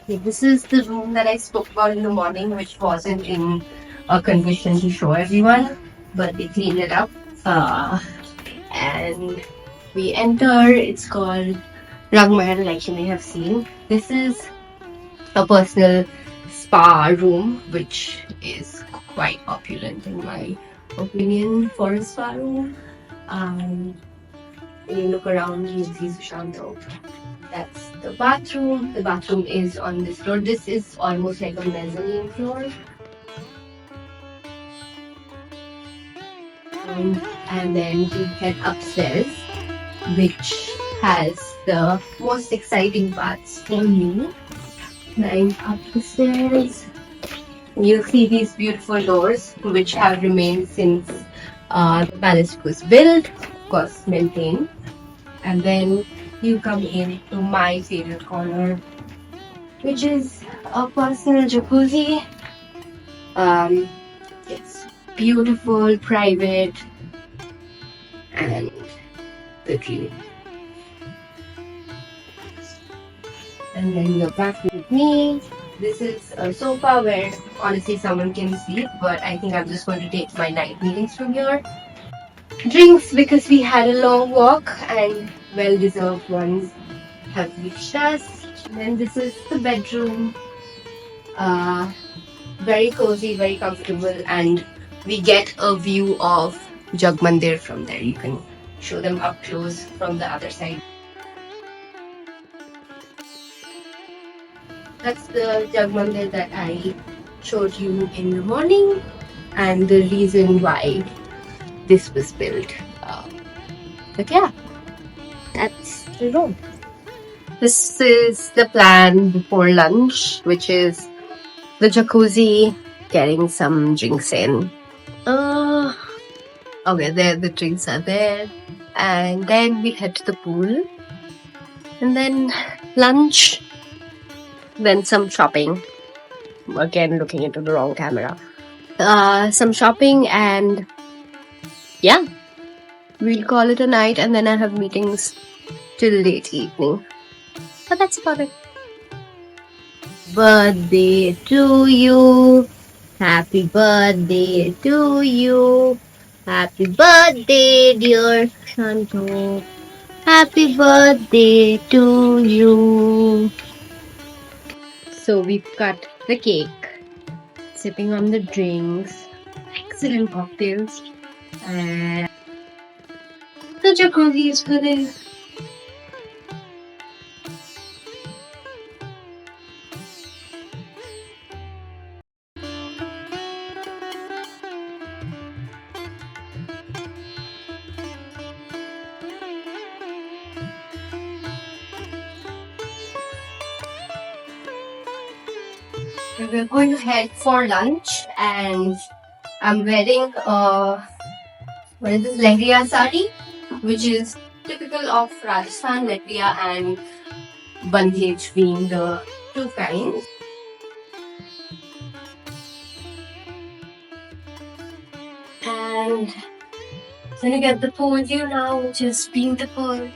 Okay, this is the room that I spoke about in the morning, which wasn't in a condition to show everyone, but they cleaned it up. And we enter. It's called Mahal, like you may have seen. This is a personal spa room, which is quite opulent in my opinion for a spa room. When you look around, you see Sushanto. That's the bathroom. The bathroom is on this floor. This is almost like a mezzanine floor. And then we head upstairs, which has the most exciting parts for me. Climb up the stairs. You'll see these beautiful doors, which have remained since the palace was built, of course, maintained. And then you come into my favorite corner, which is a personal jacuzzi. It's beautiful, private, and the dream. And then you're back with me. This is a sofa where honestly someone can sleep, but I think I'm just going to take my night meetings from here. Drinks because we had a long walk and well-deserved ones have reached us. And then this is the bedroom. Very cozy, very comfortable, and we get a view of Jagmandir from there. You can show them up close from the other side. That's the Jagmandir that I showed you in the morning and the reason why this was built. But yeah, that's the room. This is the plan before lunch, which is the jacuzzi, getting some drinks in. Okay, there the drinks are there. And then we head to the pool. And then lunch. Then some shopping. Again, looking into the wrong camera. Some shopping and yeah, we'll call it a night. And then I have meetings till late evening. But that's about it. Birthday to you. Happy birthday to you. Happy birthday, dear Shanto. Happy birthday to you. So we've cut the cake, sipping on the drinks, excellent cocktails, and the jacuzzi is for this. We're going to head for lunch, and I'm wearing what is this, Lehriya sari, which is typical of Rajasthan, Lehriya and Bandhej being the two kinds. And I'm gonna get the pool view now, which is beautiful.